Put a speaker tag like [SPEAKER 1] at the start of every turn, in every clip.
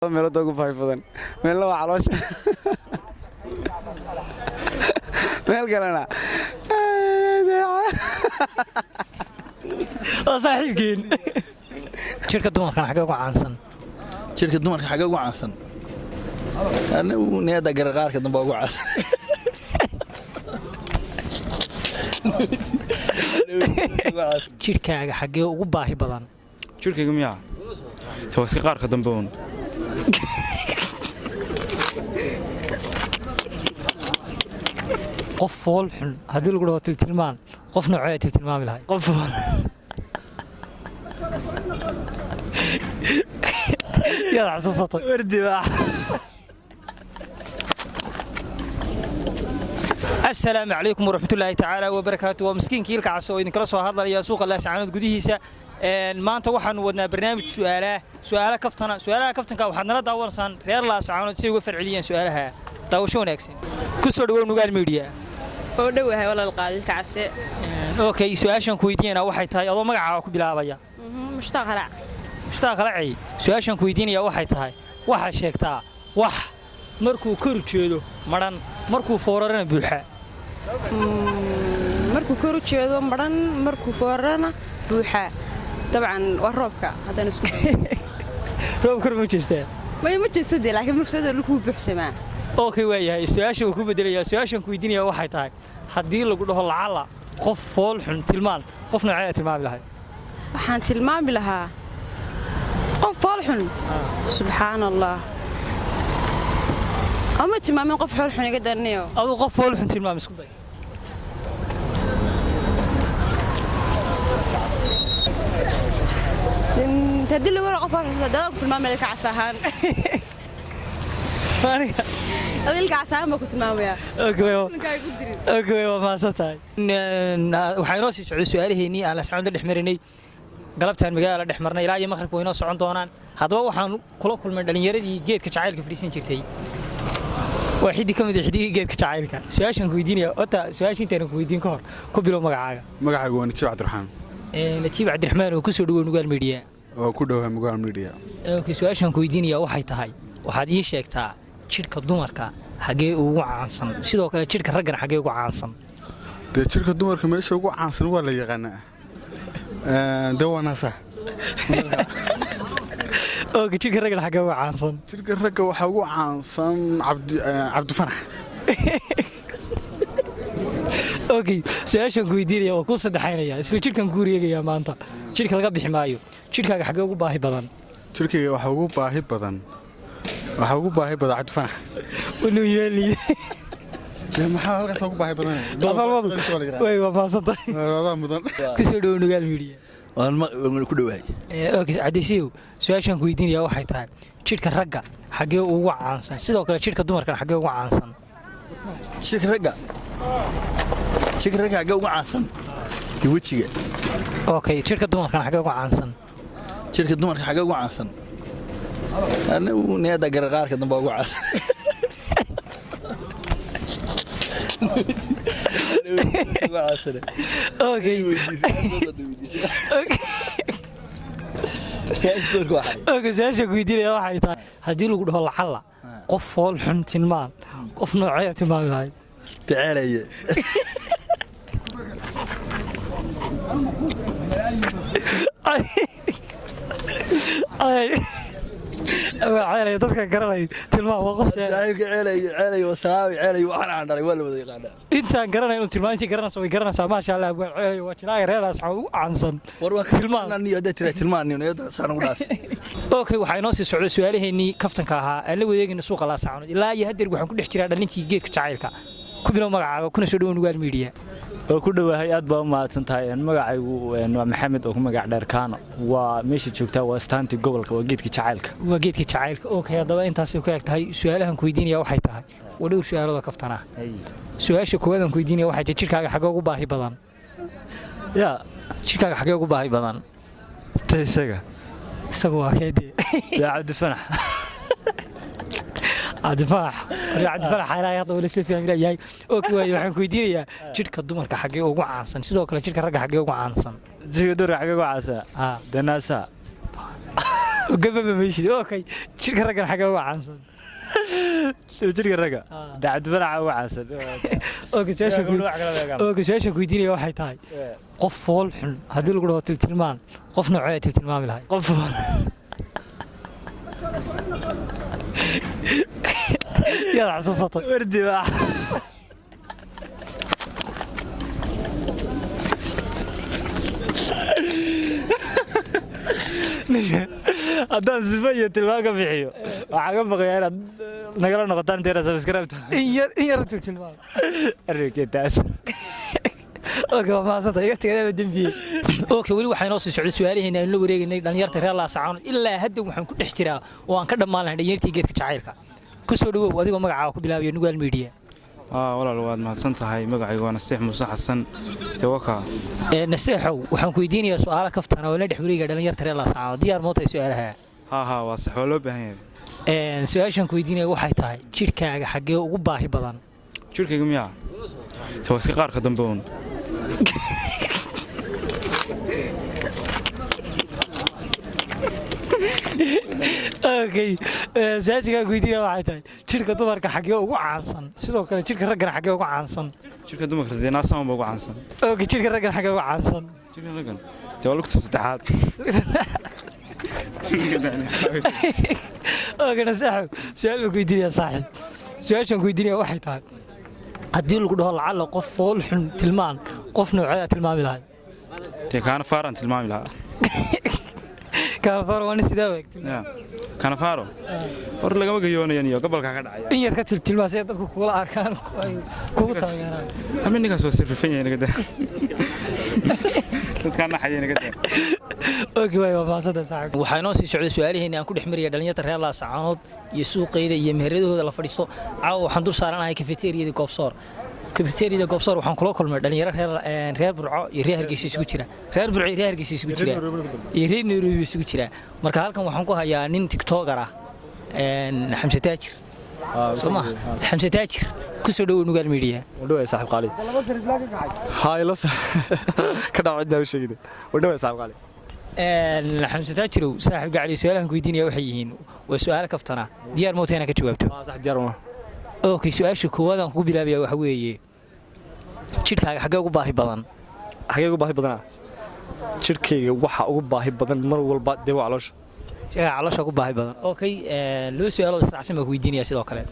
[SPEAKER 1] meelood ugu faa'iido badan meel waa caloosha meel galana
[SPEAKER 2] saaxiibkiin jirka dumarkan xagee ugu caansan
[SPEAKER 3] jirka dumarka xagee ugu caansan anigu needa garqaarka dambe ugu caansan
[SPEAKER 2] jirkaaga xagee ugu baahi badan
[SPEAKER 4] jirkayga miyaa tawaaska qaarka dambe uun
[SPEAKER 2] qof fool xun haddii lagu dhaho tiltilmaan qof noocee tiltilmaami lahay
[SPEAKER 4] qof
[SPEAKER 2] yaad xasuusatay
[SPEAKER 4] wardiba
[SPEAKER 2] السلام عليكم ورحمة الله تعالى وبركاته ومسكين كيل كعسو إذا كلا سوا هذا يا سوق الله سعانود جديهسا ما أنت واحد ودنا برنامج سؤاله كفتنا كوحدنا لا دور صان غير الله سعانود سوي فرعليا سؤالها طاوشون أكسين كسر دول نقال ميديا
[SPEAKER 5] ودوها ولا القال كعسة
[SPEAKER 2] أوكي سؤالشان كويدين أو واحد هاي الله مقع بلا بيا مشتاق رعي سؤالشان كويدين يا واحد شيكتا markuu kor jeedo maran markuu foorarana buuxa
[SPEAKER 5] markuu kor jeedo maran markuu foorarana buuxa طبعا والروبكا هذا نسكو
[SPEAKER 2] روبكا ما جيسته
[SPEAKER 5] ما جيسته laakiin markuu lagu buuxsamaa
[SPEAKER 2] okay waayahay su'aasha uu ku bedelaya su'aashan ku weydiinaya waxay tahay hadii lagu dhaho lacala qof fool xun tilmaan qof noocee tilmaami lahay
[SPEAKER 5] waxaan tilmaami lahaa qof fool xun subhanallah أما تمامين قف حول حين قدر نيو
[SPEAKER 2] أو قف حول حين تمام اسكت
[SPEAKER 5] تدل ورا قف حول هذا تمام لك عساهان هذا لك عساهان ما كنت مامية
[SPEAKER 2] أوكي ما صدق وحيروسي سؤاله هني على سعود الحمرني قلبتها المجال الحمرني لا يمخرب وينو سعون دونان هذا وحن كل من دلنيردي جيت كشعيل كفريسين شكتي واحد كم ذي حديقة جيت كشعيلك سؤالشان كويديني أتا سؤالشين تاني كويدين كهر كبلو مقعاقة
[SPEAKER 1] magacaygu waa Natiib Cabdiraxmaan
[SPEAKER 2] نتيب عبد الرحمن وكسر دول نقال ميديا
[SPEAKER 1] oo ku dhawahay magaal media
[SPEAKER 2] أوكي سؤالشان كويديني waxay tahay waxaad ii sheegtaa jirka dumarka xagee ugu caansan sidoo kale jirka ragga xagee ugu caansan
[SPEAKER 1] de jirka dumarka meesha ugu caansan waa la yaqaanaa dawanasa
[SPEAKER 2] أوكي jirka ragga xagee ugu caansan
[SPEAKER 1] jirka ragga waxa ugu caansan Cabdi Fanax
[SPEAKER 2] أوكي سؤالشان كويديني waa ku saddexaynaya isla jirkan ku wareegaya maanta jirka laga bixi maayo jirkaaga xagee ugu baahi badan
[SPEAKER 1] jirkayga waxa ugu baahi badan Cabdi Fanax
[SPEAKER 2] inuu yeeliyo
[SPEAKER 1] maxaa halkaas ugu baahi badan
[SPEAKER 2] way waa maasanta
[SPEAKER 1] wada mudan
[SPEAKER 2] ku soo dhaw nugaal media
[SPEAKER 3] waan ku dhawahay
[SPEAKER 2] okay cadeysiyo su'aashan ku weydiinaya waxay tahay jirka ragga xagee ugu caansan sidoo kale jirka dumarka xagee ugu caansan
[SPEAKER 3] jirka ragga xagee ugu caansan wajiga
[SPEAKER 2] okay jirka dumarka xagee ugu caansan
[SPEAKER 3] jirka dumarka xagee ugu caansan anigu needa garqaarka dambe ugu caansan
[SPEAKER 2] اوكي سؤالشان ku weydiinaya waxay tahay hadii lagu dhaho lacala qof fool xun tilmaan qof noocee tilmaami lahay
[SPEAKER 3] taceelaya
[SPEAKER 2] ay dadka garanay tilmaan waa qof
[SPEAKER 3] saaxiibka ceelay wasaawi ceelay waxaan aan dharay waa la wada yaqaanaa
[SPEAKER 2] intaan garanay inuu tilmaantii garanayso way garanaysaa ma sha Allah waa ceelay waa jilaa reeraas u caansan
[SPEAKER 3] war waa tilmaan iyo hada tira tilmaan iyo saan ugu dhaaf
[SPEAKER 2] okay waxa inoo sii socdo su'aalaheennii kaftanka ahaa aan la wadeegina suuqa la saacano ilaa iyo hadeer waxaan ku dhex jiraa dhalintii geedka jacaylka ku bilow magacaaga kuna soo dhaw nugaal media
[SPEAKER 4] oo ku dhawahay aad baa u mahadsan tahay magacaygu waa Maxamed oo ku magac dheer Kaano waa meesha joogtaa waa staanti gobolka waa geedka jacaylka okay hadaba intaas ay ku eg tahay su'aalahan ku weydiinaya waxay tahay wadhow su'aalada kaftana su'aasha koowaad aan ku weydiinaya waxay tahay jirkaaga xagee ugu baahi badan ya
[SPEAKER 2] jirkaaga xagee ugu baahi badan
[SPEAKER 4] taysaga
[SPEAKER 2] waa keedii
[SPEAKER 4] yaa Cabdi Fanax
[SPEAKER 2] عبد الفرح حيلا يا طول اسلف يا ميلاي اوكي واي waxaan ku weydiinayaa jirka dumarka xagee ugu caansan sidoo kale jirka ragga xagee ugu caansan
[SPEAKER 4] jirka dumarka xagee ugu caansan danaasa
[SPEAKER 2] gababa meeshii okay jirka ragga xagee uga caansan
[SPEAKER 4] jirka ragga dacad baraca uga caansan
[SPEAKER 2] okay su'aasha weydiinaya waxay tahay qof fool xun haddii lagu dhaho tilmaan qof noocee tilmaami lahay
[SPEAKER 4] qof
[SPEAKER 2] يلا عصوصتك
[SPEAKER 4] وردي بقى haddaan sifayo tilmaanka bixiyo waxaa ka baqayaa inaad nagala noqotaan teera subscribe
[SPEAKER 2] in yar tilmaan
[SPEAKER 4] aragtidaas
[SPEAKER 2] okay waa maasanta iga tagay dambiye okay wali waxaan oo soo socday su'aalaheena in la wareegnay dhalinyarta reer la saacan ilaa hadda waxaan ku dhex jiraa oo aan ka dhamaan lahayn dhalinyartii geedka jacaylka ku soo dhawow adigoo magacaaga ku bilaabayo Nugaal Media
[SPEAKER 1] walaal waad mahadsan tahay magacaygu waa Nasteex Muuse Xasan tawaka
[SPEAKER 2] Nasteexow waxaan ku weydiinayaa su'aalo kaftan oo la dhex wareegay dhalinyarta reer la saacan diyaar mootay su'aalaha
[SPEAKER 1] waa sax waa loo baahan yahay
[SPEAKER 2] su'aashan ku weydiinaya waxay tahay jirkaaga xagee ugu baahi badan
[SPEAKER 1] jirkayga miyaa tawaska qaar ka dambe uun
[SPEAKER 2] okay su'aashan ku weydiinaya waxay tahay jirka dumarka xagee ugu caansan sidoo kale jirka ragga xagee ugu caansan
[SPEAKER 1] jirka dumarka deenaasama ugu caansan
[SPEAKER 2] okay jirka ragga xagee ugu caansan
[SPEAKER 1] jirka raggan tawalku saddexaad
[SPEAKER 2] okay nasaxo su'aal ku weydiinaya saaxiib su'aashan ku weydiinaya waxay tahay haddii lagu dhaho lacala qof fool xun tilmaan qof noocee tilmaami lahay
[SPEAKER 1] kaana faaran tilmaami lahaa
[SPEAKER 2] kaana faaro waa sidaa weegtay
[SPEAKER 1] kaana faaro war lagama gayoonayaan iyo gobolka ka dhacaya
[SPEAKER 2] in yar ka tilmaasay dadku kula arkaan kugu taageeraan
[SPEAKER 1] amnigaas waa sirfan yahay naga daa dadka naxayay naga daa
[SPEAKER 2] okay waa maasada saaxiib waxaan oo sii socday su'aalaheena aan ku dhex mariyay dhalinyarta reer la saacanood iyo suuqeeda iyo meheradooda la fadhiisto caawa waxaan dul saaranahay cafeteria Goobsoor cafeteria Goobsoor waxaan kula kulmay dhalinyaro reer Burco iyo reer Hargeysa isugu jira reer Burco iyo reer Hargeysa isugu jira iyo reer Nairobi isugu jira marka halkan waxaan ku hayaa nin TikToker ah Xamse Taajir soma Xamse Taajir ku soo dhaw Nugaal Media
[SPEAKER 6] wadhow saaxiib qaali haay la ka dhacay sheegay wadhow saaxiib qaali
[SPEAKER 2] Xamse Taajir saaxiib gacali su'aalahan ku weydiinaya waxay yihiin waa su'aalo kaftana diyaar mooteena ka jawaabto
[SPEAKER 6] saaxiib diyaar ma
[SPEAKER 2] okay su'aasha koowaad aan ku bilaabaya waxa weeye jirkaaga xagee ugu baahi badan
[SPEAKER 6] jirkayga waxa ugu baahi badan mar walba dee waa caloosha
[SPEAKER 2] jirkaaga caloosha ugu baahi badan okay laba su'aalood israacsan baan ku weydiinaya sidoo kale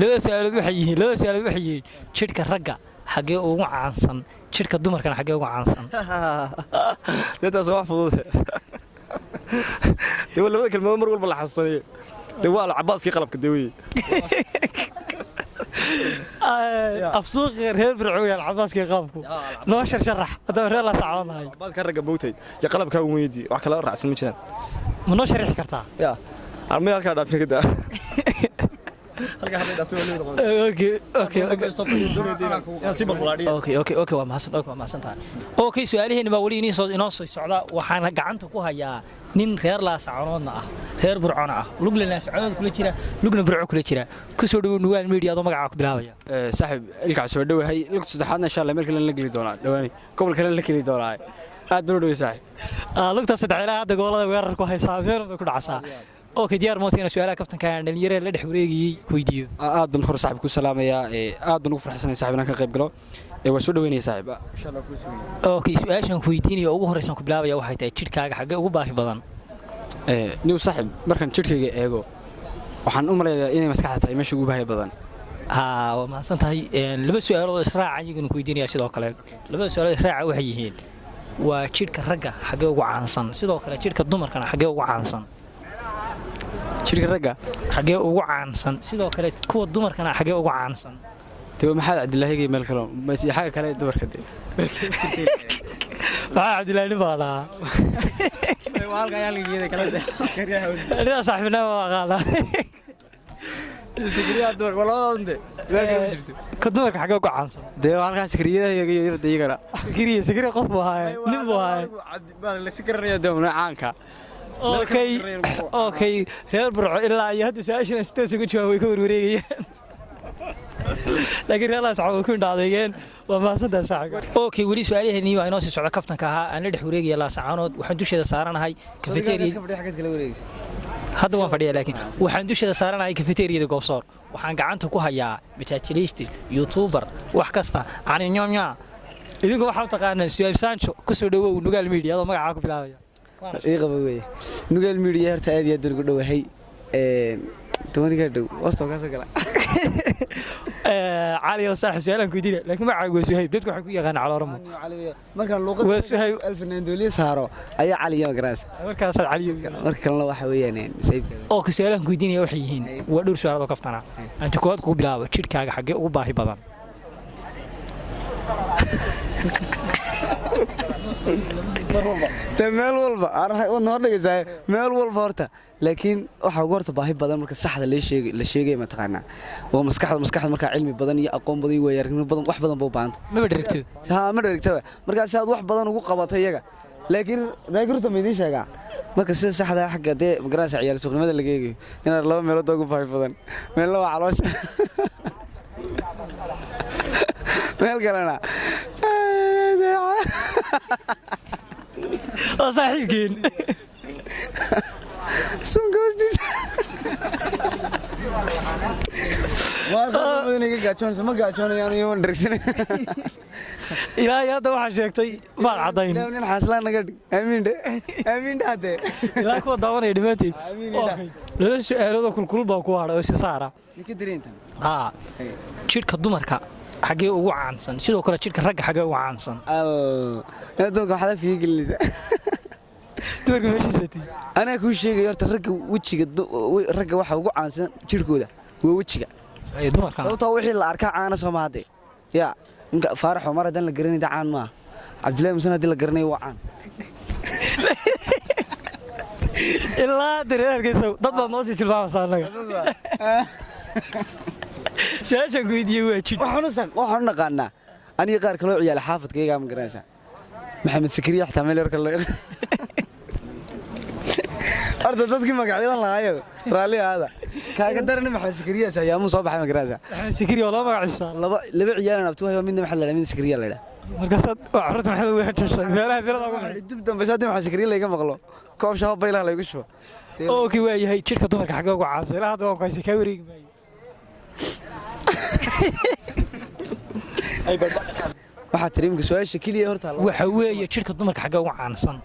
[SPEAKER 2] laba su'aalood waxay yihiin jirka ragga xagee ugu caansan jirka dumarkana xagee ugu caansan
[SPEAKER 6] deetaas wax fudud dee labada kelmadood mar walba la xasuusanayo dee waa cabaaskii qalabka dee wey
[SPEAKER 2] afsuuq reer Burco iyo cabaaskii qalabku noo sharax hadaba reer la saacanahay
[SPEAKER 6] cabaaska ragga bootay ya qalabka ugu weydii wax kala raacsan ma jiraan
[SPEAKER 2] ma noo sharaxi kartaa
[SPEAKER 6] ya armay halka dhaafin ka daa
[SPEAKER 2] okay waa mahadsan tahay okay su'aalaheena baa wali inoo soo socda waxaan gacanta ku hayaa nin reer la saacanoodna ah reer Burcona ah lugna la saacanood kula jira lugna Burco kula jira ku soo dhaw Nugaal Media adoo magacaaga ku bilaabaya
[SPEAKER 7] saaxiib ilka soo dhawahay ilka saddexaadna insha Allah meel kale la geli doonaa dhawaani gobol kale la geli doonaa aad buu dhaw saaxiib
[SPEAKER 2] lugta saddexaad hadda gobolada weerar ku haysaa meel ku dhacsaa okay diyaar mootina su'aalaha kaftanka aan dhalinyaro la dhex wareegayay ku weydiiyo
[SPEAKER 7] aad baan hor saaxiib ku salaamayaa aad baan ugu faraxsanahay saaxiib inaan ka qayb galo waa soo dhaweynaya saaxiib insha Allah ku soo
[SPEAKER 2] okay su'aashan ku weydiinayo ugu horeysan ku bilaabaya waxay tahay jirkaaga xagee ugu baahi badan
[SPEAKER 7] niw saaxiib markaan jirkayga eego waxaan u maleeyaa inay maskaxda tahay meesha ugu baahi badan
[SPEAKER 2] waa mahadsan tahay laba su'aalood israac ayagana ku weydiinaya sidoo kale laba su'aalood israac waxay yihiin waa jirka ragga xagee ugu caansan sidoo kale jirka dumarkana xagee ugu caansan
[SPEAKER 7] jirka ragga
[SPEAKER 2] xagee ugu caansan sidoo kale kuwa dumarkana xagee ugu caansan
[SPEAKER 7] tawo maxaad Cabdilaahi meel kale ma si xaga kale dumarka
[SPEAKER 2] maxaa Cabdilaahi baala
[SPEAKER 7] walka ayaa la geeyay kala
[SPEAKER 2] aniga saaxiibna waa qaala
[SPEAKER 7] sikriya dumar walaalande weelka ma jirto
[SPEAKER 2] ka dumarka xagee ugu caansan
[SPEAKER 7] dee halka sikriyada iyagana
[SPEAKER 2] sikriya qof waa nin waa
[SPEAKER 7] la sikriyada doona caanka
[SPEAKER 2] okay reer Burco ilaa iyo hadda su'aashan istaas ugu jawaabay ka warwareegayaan laakiin reer laascaanood ku indhaadayeen waa mahadsantahay saaxiib okay weli su'aalaheennii waa inoo sii socda kaftanka ahaa aan la dhex wareegaya laascaanood waxaan dusheeda saaranahay kafeteeriyada hadda waan fadhiyaa laakiin waxaan dusheeda saaranahay kafeteeriyada goobsoor waxaan gacanta ku hayaa majaajilaysti youtuber wax kasta caninyomya idinku waxaa u taqaanaan Suhaib Sancho ku soo dhawow Nugaal Media adoo magacaa ku bilaabaya
[SPEAKER 6] qaba weeye Nugaal Media horta aad iyo aad ugu dhawahay tooniga dhow wasto ka soo gala
[SPEAKER 2] cali oo saaxiib su'aalan ku diina laakiin magacaagu waa Suhaib dadku waxay ku yaqaan calooramo
[SPEAKER 6] markaan luuqad
[SPEAKER 2] waa Suhaib
[SPEAKER 6] alfanaandooliye saaro ayaa cali iyo garaas
[SPEAKER 2] markaas cali
[SPEAKER 6] marka kalena waxa weeyaan Suhaibka
[SPEAKER 2] oo ka su'aalan ku diinaya waxay yihiin waa dhowr su'aalood oo kaftana anta kood ku bilaabo jidhkaaga xagee ugu baahi badan
[SPEAKER 6] meel walba noo dhigaysaa meel walba horta laakiin waxa ugu horta baahi badan marka saxda la sheegay ma taqaanaa waa maskaxda marka cilmi badan iyo aqoon badan iyo waayaarnimo badan wax badan buu baahanta
[SPEAKER 2] ma dheregto
[SPEAKER 6] ma dheregto markaas aad wax badan ugu qabatay iyaga laakiin raagurta ma idin sheegaa marka sida saxda xagga dee magaraasa ciyaar suuqnimada laga eegayo inaad laba meelood ugu baahi badan meelna waa caloosha meel kalena
[SPEAKER 2] oo saaxiibkeen
[SPEAKER 6] sungoostis ma gaajoonayaan iyo dhargsan
[SPEAKER 2] ilaahay hadda waxaa sheegtay baad cadayn
[SPEAKER 6] nin xaslaan naga dhig aamiin hadde
[SPEAKER 2] ilaa kuwa daawanaya dhammaanteed laba su'aaloodoo kulkulul baa ku hadhay oo si saara jidhka dumarka xagee ugu caansan sidoo kale jidhka ragga xagee ugu caansan
[SPEAKER 6] dumarka waxaad afkiga gelinaysaa
[SPEAKER 2] dumarka meeshiisatay
[SPEAKER 6] anaa kuu sheegay horta ragga wejiga ragga waxa ugu caansan jidhkooda waa wejiga sababtoo wixii la arkaa caana soo maadee yaa ninka faarax Omar haddaan la garanay caan maaha Cabdullaahi Musan haddii la garanay waa caan
[SPEAKER 2] ilaa dareerkiisa dad baa noo tilmaamaysaa anaga ساشا قويدي واجد
[SPEAKER 6] waxaan naqaanaa aniga qaar kale oo ciyaal xaafadkayga ma garanaysaa maxamed sakriya xataa meel yarka la arda dadkii magacyada laayo raali aada kaaga daran maxamed sakriya ayaa soo baxay ma garanaysaa
[SPEAKER 2] maxamed sakriya wala magacisa
[SPEAKER 6] laba ciyaal aan abtuhay midna maxaa la yiraahdaa midna sakriya la yiraahdaa
[SPEAKER 2] markaas carruurta maxay u heshay meelaha filada ugu
[SPEAKER 6] dib dambe saad maxamed sakriya laga maqlo koob shaab baylaha la igu shubo
[SPEAKER 2] oo kii waa yahay jirka dumarka xagga ugu caansan ilaa hadda waan kaasi ka wareegi maayo
[SPEAKER 6] waxaa tiriimka su'aasha kaliya horta
[SPEAKER 2] waxa weeye jirka dumarka xagga ugu caansan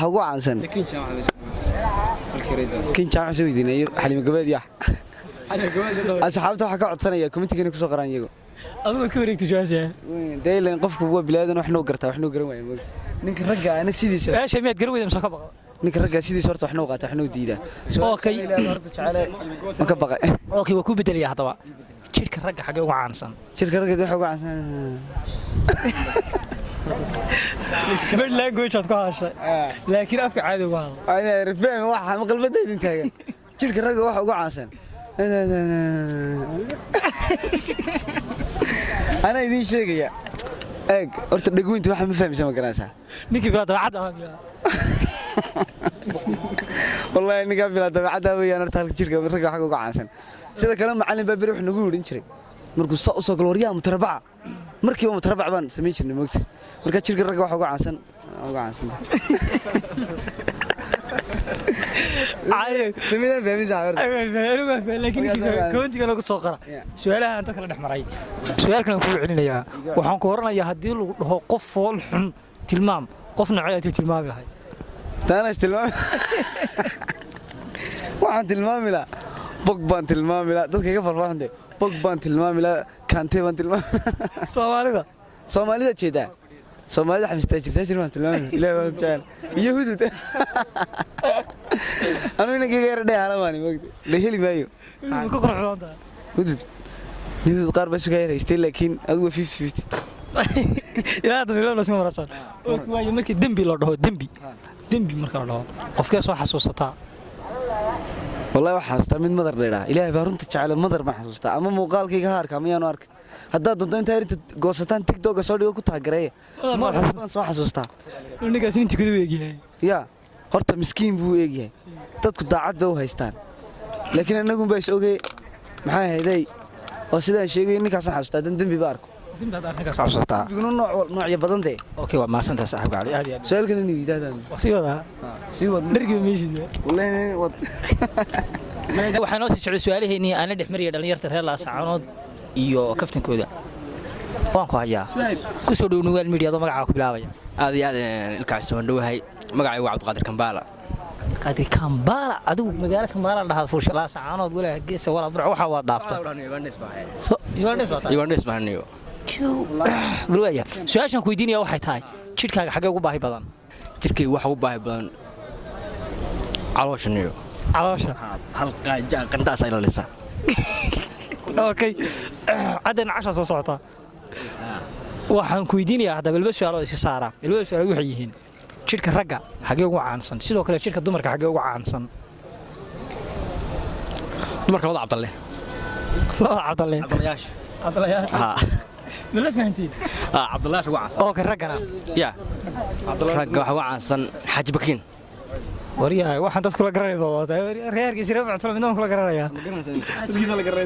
[SPEAKER 6] ugu caansan kin jaamac soo weydiinayo xalimo gabeed yaa asxaabta waxa ka codsanaya commentiga ku soo qoraan iyagu
[SPEAKER 2] adoo ka wareegto su'aasha
[SPEAKER 6] deelan qofku waa bilaadan wax noo gartaa wax noo garan waayo ninka ragga ana sidiisa
[SPEAKER 2] su'aasha miyaad garan weydaa ka baqo
[SPEAKER 6] ninka ragga sidiisa horta wax noo qaata wax noo diida
[SPEAKER 2] okay
[SPEAKER 6] horta jacayl ma ka baqay
[SPEAKER 2] okay waa ku bedelaya hadaba jirka ragga xagga ugu caansan
[SPEAKER 6] jirka ragga waxa ugu caansan
[SPEAKER 2] bad language aad ku hadashay laakiin afka caadi ugu hadal
[SPEAKER 6] ayna rafaan waxa ma qalbadayda taagan jirka ragga waxa ugu caansan ana idin sheegaya eeg horta dhagweynta waxa ma fahmaysaa ma garanaysaa
[SPEAKER 2] ninkii bila dabacad ah
[SPEAKER 6] wallahi ninka bila dabacad ah weeyaan horta halka jirka ragga waxa ugu caansan sida kale macallin baa bari wax nagu yidhin jiray markuu soo kala waryaa mutarabaca markii uu mutarabac baan sameyn jirnay moogta marka jirka ragga waxa ugu caansan سمينا بيميزة
[SPEAKER 2] لكن كنت كنا قصة قرا سؤالها أنت كلا نحمري سؤالك أنا كل علينا يا وحن كورنا يا هديل هو قف والحن تلمام قفنا عيا تلمام هاي
[SPEAKER 6] تانا تلمام واحد تلمام لا بقبان تلمام لا ده كيف فرحان ده بقبان تلمام لا كانتي بان تلمام Soomaalida jeeda Soomaalida xamista jirta ma tilmaam ilaa jaan yahuud anu inaga yar dheeraani waqti la heli maayo
[SPEAKER 2] ku qorxoonta
[SPEAKER 6] hudud yahuud qaar baa sugaa yareystay laakiin adigu 50-50
[SPEAKER 2] ilaa hadda la soo marsan oo kuwaayo markii dambi la dhaho dambi marka la dhaho qofka soo xasuusataa
[SPEAKER 6] wallahi waxa xasuusta mid madar dheeraa ilaahay baa runta jecel madar ma xasuusta ama muuqaalkayga haarka ma yaanu arka haddaad doonto inta arinta goosataan TikTok soo dhigo ku taageeray ma soo xasuustaa
[SPEAKER 2] ninkaas intii ku weegyahay
[SPEAKER 6] ya horta miskiin buu eegyahay dadku daacad bay u haystaan laakiin anagu baa is ogay maxaa hayday oo sidaan sheegay ninkaasan xasuustaa dan dembi ba arko
[SPEAKER 2] dimbaad arrinkaas codsataa
[SPEAKER 6] dembiguna noocyo badan dee
[SPEAKER 2] okay waa maasantahay saaxiibka cali aad iyo aad
[SPEAKER 6] su-aalkan inuu yidhaahdaan
[SPEAKER 2] sii wadaa
[SPEAKER 6] sii wad
[SPEAKER 2] dhargiba meeshida
[SPEAKER 6] wallahi wad
[SPEAKER 2] waxaa noo sii socday su-aalaheennii aan la dhex mariyay dhallinyarta reer laascaanood iyo kaftankooda waan ku hayaa ku soo dhow nugaal media adoo magacaa ku bilaabaya
[SPEAKER 7] aad iyo aad ilkaas soo dhawahay magacaygu waa Cabdiqaadir Kambaala
[SPEAKER 2] qadi Kambaala adigu magaalo Kambaala dhahaad fursad laascaanood walaa geesa walaa burco waxa waa dhaafta
[SPEAKER 7] Ugandis bahaniyo
[SPEAKER 2] bulwaya su-aashan ku weydiinaya waxay tahay jidhkaaga xagee ugu baahi badan
[SPEAKER 7] jirkay waxa ugu baahi badan calooshan iyo
[SPEAKER 2] caloosha
[SPEAKER 7] halka qandaas ay la lisa
[SPEAKER 2] okay cadan casha soo socota waxaan ku weydiinayaa hadaba laba su'aalo is saara laba su'aalo waxay yihiin jidhka ragga xagee ugu caansan sidoo kale jidhka dumarka xagee ugu caansan
[SPEAKER 7] dumarka wada Cabdalle ha
[SPEAKER 2] ma fahantiin
[SPEAKER 7] Cabdallaah ugu caansan
[SPEAKER 2] oo ka raggana
[SPEAKER 7] ya ragga waxa ugu caansan Xaaji Bakiin
[SPEAKER 2] wariyahay waxaan dadku la garanay doontaa reerkiisa reer mactalo midna kula garanaya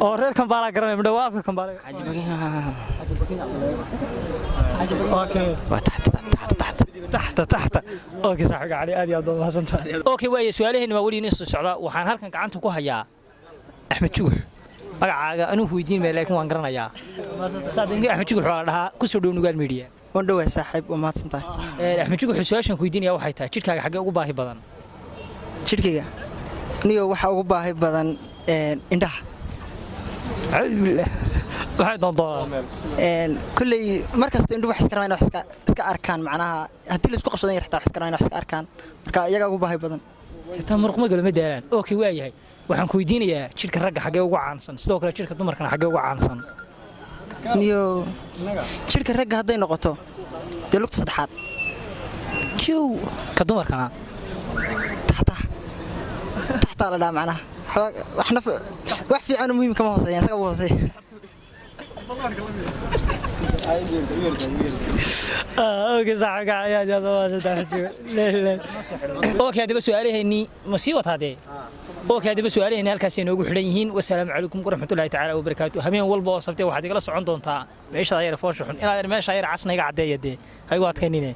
[SPEAKER 2] oo reer Kambaala garanay midna waa afka Kambaala
[SPEAKER 7] Xaaji Bakiin
[SPEAKER 2] okay تحت اوكي صاحبي علي ادي ادو حسنت اوكي واي سؤالهنا ما ولي نص socda waxaan halkan gacanta ku hayaa Axmed Juux magacaaga anu weydiin ma laakiin waan garanayaa saadinga Axmed Juux waa la dhahaa ku soo dhow nugaal media
[SPEAKER 8] waan dhawahay saaxiib waa mahadsantahay
[SPEAKER 2] Axmed Juux su'aashan ku weydiinaya waxay tahay jidhkaaga xagee ugu baahi badan
[SPEAKER 8] jidhkayga niyo waxa ugu baahi badan indhaha
[SPEAKER 2] waxay doondoonaan
[SPEAKER 8] kulley markasta indhuhu wax iska rabaan wax iska arkaan macnaha haddii la isku qabsadan yar xitaa wax iska rabaan wax iska arkaan marka iyaga ugu baahi badan
[SPEAKER 2] xitaa muruqma galma daalaan okay waa yahay waxaan ku weydiinayaa jidhka ragga xagee ugu caansan sidoo kale jidhka dumarkana xagee ugu caansan
[SPEAKER 8] niyo jidhka ragga hadday noqoto dee lugta saddexaad
[SPEAKER 2] kiw ka dumarkana
[SPEAKER 8] taxtaa la dhaa macnaha wax fiican muhiim kama hooseeyaan isaga ugu hooseeya
[SPEAKER 2] اوكي صح يا اوكي هذا سؤالهني مصيبه هذه اوكي هذا سؤالهني halkaas inoogu xiran yihiin wassalaamu calaykum waraxmatullaahi tacaala wabarakaatuh habeen walba oo sabtay waxaad igala socon doontaa meesha ayar foosho xun inaad meesha ayar casnayga cadeeyade hay waad keenine